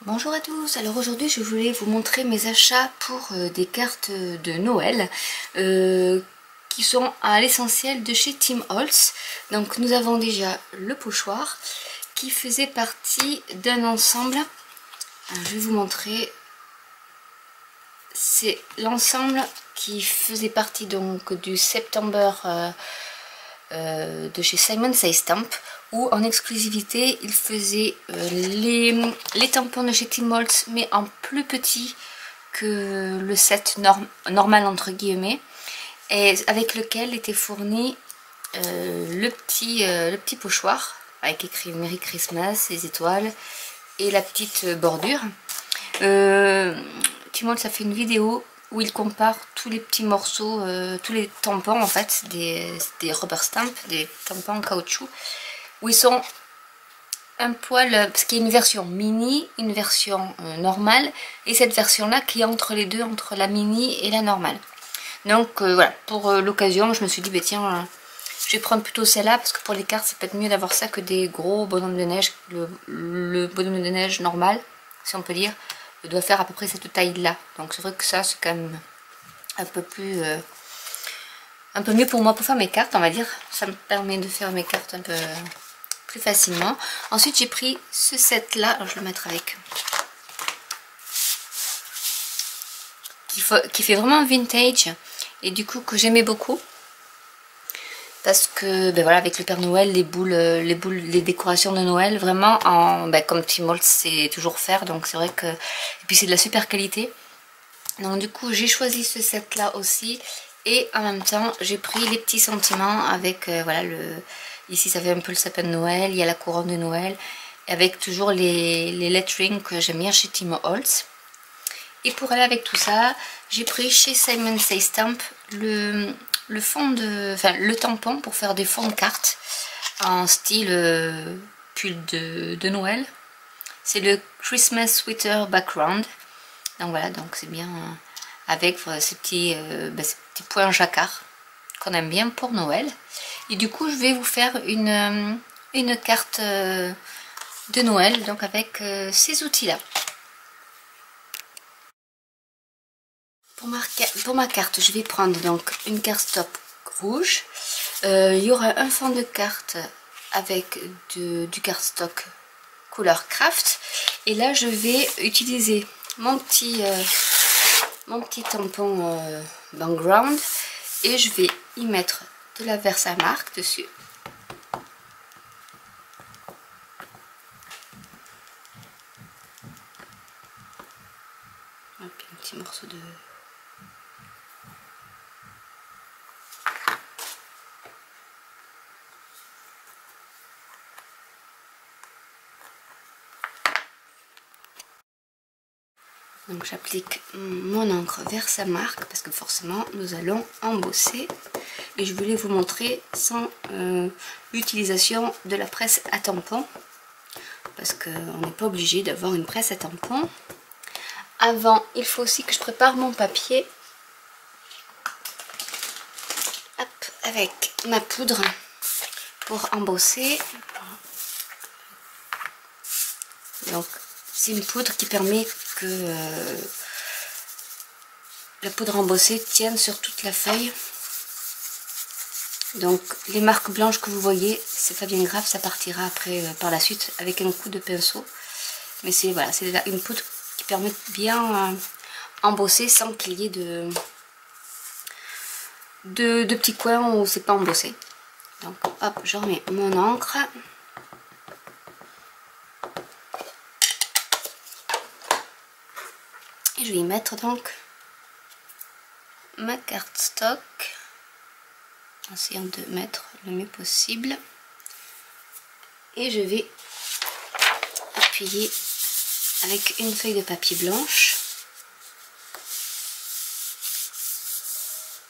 Bonjour à tous, alors aujourd'hui je voulais vous montrer mes achats pour des cartes de Noël qui sont à l'essentiel de chez Tim Holtz. Donc nous avons déjà le pochoir qui faisait partie d'un ensemble. Alors, je vais vous montrer, c'est l'ensemble qui faisait partie donc du September de chez Simon Says Stamp, où en exclusivité il faisait les tampons de chez Tim Holtz mais en plus petit que le set normal entre guillemets, et avec lequel était fourni le petit pochoir avec écrit Merry Christmas, les étoiles et la petite bordure. Tim Holtz a fait une vidéo où il compare tous les petits morceaux, tous les tampons en fait, des rubber stamps, des tampons en caoutchouc, où ils sont un poil, parce qu'il y a une version mini, une version normale, et cette version là qui est entre les deux, entre la mini et la normale. Donc voilà, pour l'occasion je me suis dit, bah, tiens, je vais prendre plutôt celle-là, parce que pour les cartes c'est peut-être mieux d'avoir ça que des gros bonhommes de neige. Le bonhomme de neige normal, si on peut dire, doit faire à peu près cette taille là, donc c'est vrai que ça c'est quand même un peu mieux pour moi pour faire mes cartes, on va dire. Ça me permet de faire mes cartes un peu plus facilement. Ensuite j'ai pris ce set là, alors je vais le mettre avec, qui fait vraiment vintage et du coup que j'aimais beaucoup, parce que ben voilà, avec le Père Noël, les boules, les décorations de Noël, vraiment en, ben, comme Tim Holtz c'est toujours faire, donc c'est vrai que, et puis c'est de la super qualité. Donc du coup j'ai choisi ce set là aussi, et en même temps j'ai pris les petits sentiments avec voilà, ici ça fait un peu le sapin de Noël, il y a la couronne de Noël, avec toujours les letterings que j'aime bien chez Tim Holtz. Et pour aller avec tout ça, j'ai pris chez Simon Says Stamp le fond de, enfin le tampon pour faire des fonds de cartes en style pull de Noël. C'est le Christmas Sweater Background. Donc voilà, donc c'est bien avec ces petits points jacquard qu'on aime bien pour Noël. Et du coup je vais vous faire une carte de Noël, donc avec ces outils là. Pour ma carte, je vais prendre donc une cardstock rouge. Il y aura un fond de carte avec du cardstock couleur craft. Et là, je vais utiliser mon petit tampon background, et je vais y mettre de la Versamark dessus. Et puis un petit morceau de... Donc j'applique mon encre Versamark parce que forcément nous allons embosser, et je voulais vous montrer sans l'utilisation de la presse à tampon, parce qu'on n'est pas obligé d'avoir une presse à tampon. Avant, il faut aussi que je prépare mon papier. Hop, avec ma poudre pour embosser. Donc c'est une poudre qui permet que la poudre embossée tienne sur toute la feuille. Donc les marques blanches que vous voyez, c'est pas bien grave, ça partira après par la suite avec un coup de pinceau. Mais c'est voilà, c'est une poudre qui permet de bien embosser sans qu'il y ait de petits coins où c'est pas embossé. Donc hop, je remets mon encre. Et je vais y mettre donc ma cardstock, en essayant de mettre le mieux possible. Et je vais appuyer avec une feuille de papier blanche,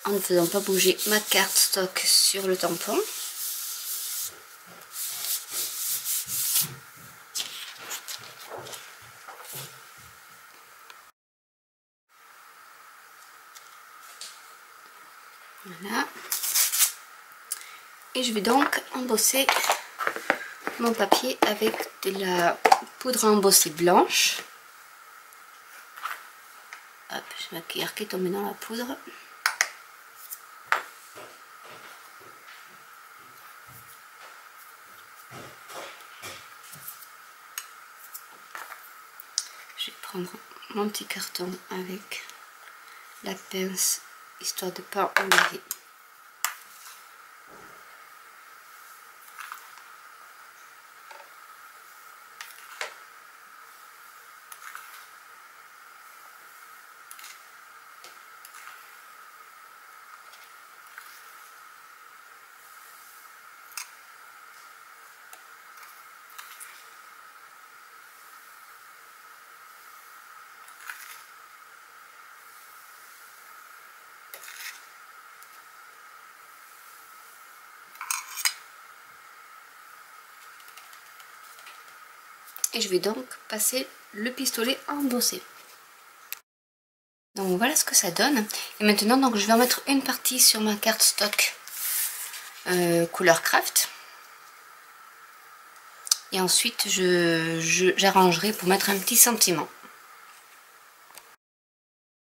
en ne faisant pas bouger ma cardstock sur le tampon. Voilà. Et je vais donc embosser mon papier avec de la poudre à embosser blanche. ma cuillère qui est tombée dans la poudre. Je vais prendre mon petit carton avec la pince, histoire de ne pas enlever. Et je vais donc passer le pistolet embossé. Donc voilà ce que ça donne. Et maintenant donc je vais en mettre une partie sur ma carte stock couleur craft. Et ensuite j'arrangerai pour mettre un petit sentiment.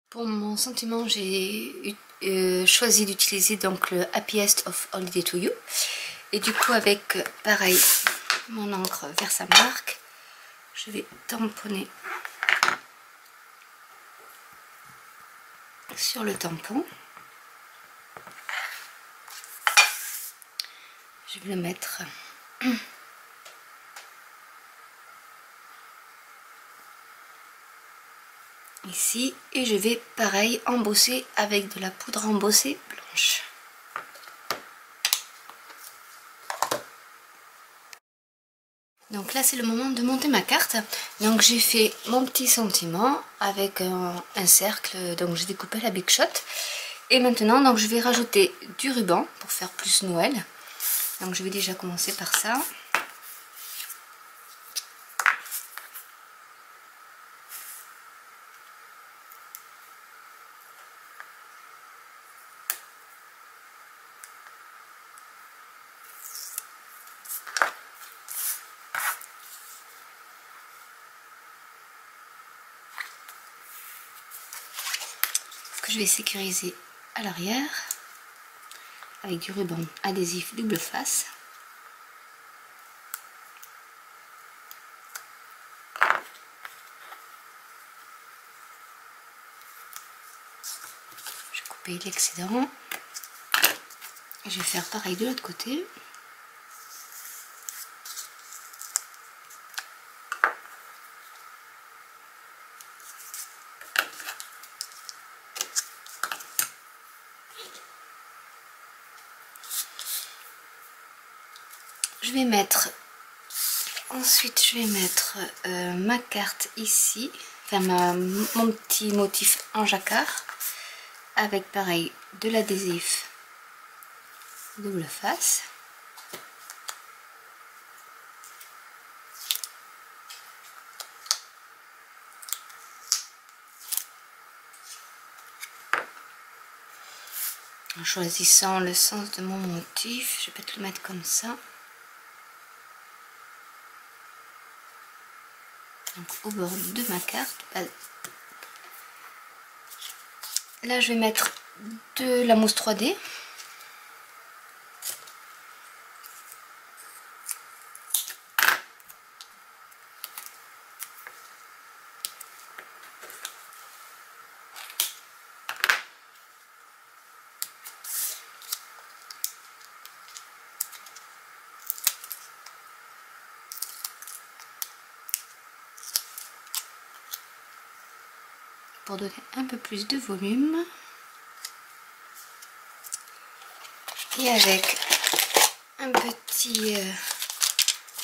Pour mon sentiment, j'ai choisi d'utiliser donc le Happiest of Holiday to You. Et du coup avec pareil mon encre Versamark, je vais tamponner sur le tampon. Je vais le mettre ici et je vais pareil embosser avec de la poudre embossée blanche. Donc là c'est le moment de monter ma carte. Donc j'ai fait mon petit sentiment avec un cercle, donc j'ai découpé la Big Shot. Et maintenant donc je vais rajouter du ruban pour faire plus Noël. Donc je vais déjà commencer par ça. Que je vais sécuriser à l'arrière avec du ruban adhésif double face. Je vais couper l'excédent et je vais faire pareil de l'autre côté. Je vais mettre, ensuite je vais mettre ma carte ici, enfin mon petit motif en jacquard, avec pareil de l'adhésif double face. En choisissant le sens de mon motif, je vais peut-être le mettre comme ça. Donc au bord de ma carte. Là je vais mettre de la mousse 3D. Pour donner un peu plus de volume. Et avec un petit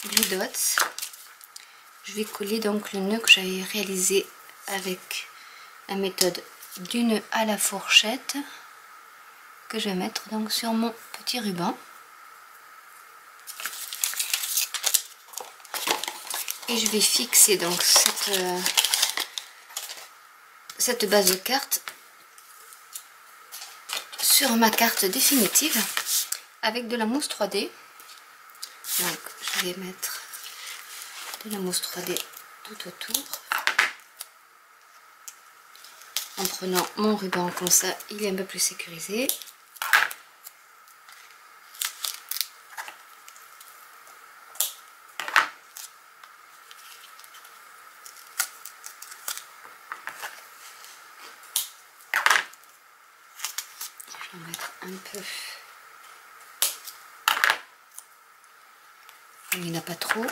glue dots, je vais coller donc le nœud que j'avais réalisé avec la méthode du nœud à la fourchette, que je vais mettre donc sur mon petit ruban. Et je vais fixer donc cette base de carte sur ma carte définitive avec de la mousse 3D. Donc je vais mettre de la mousse 3D tout autour. en prenant mon ruban comme ça, il est un peu plus sécurisé. Je vais en mettre un peu. Il n'y en a pas trop.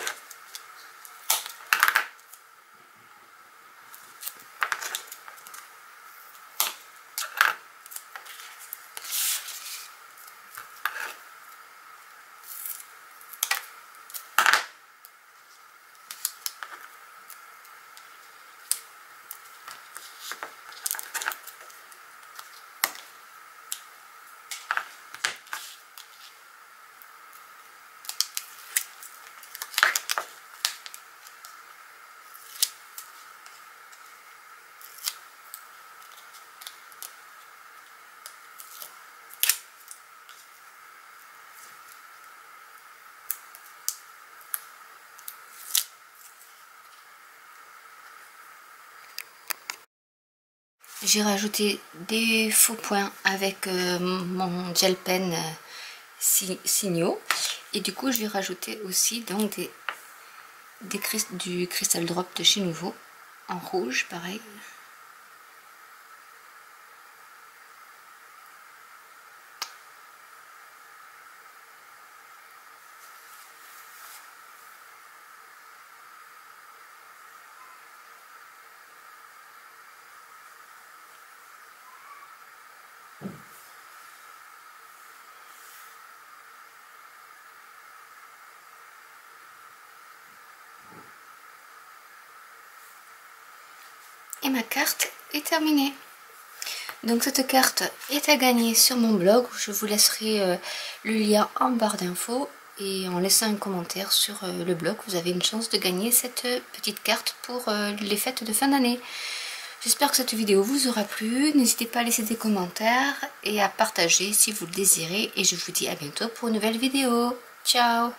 J'ai rajouté des faux points avec mon gel pen Signo. Et du coup, je vais rajouter aussi donc du Crystal Drop de chez Nouveau en rouge, pareil. Et ma carte est terminée. Donc cette carte est à gagner sur mon blog. Je vous laisserai le lien en barre d'infos. Et en laissant un commentaire sur le blog, vous avez une chance de gagner cette petite carte pour les fêtes de fin d'année. J'espère que cette vidéo vous aura plu. N'hésitez pas à laisser des commentaires et à partager si vous le désirez. Et je vous dis à bientôt pour une nouvelle vidéo. Ciao!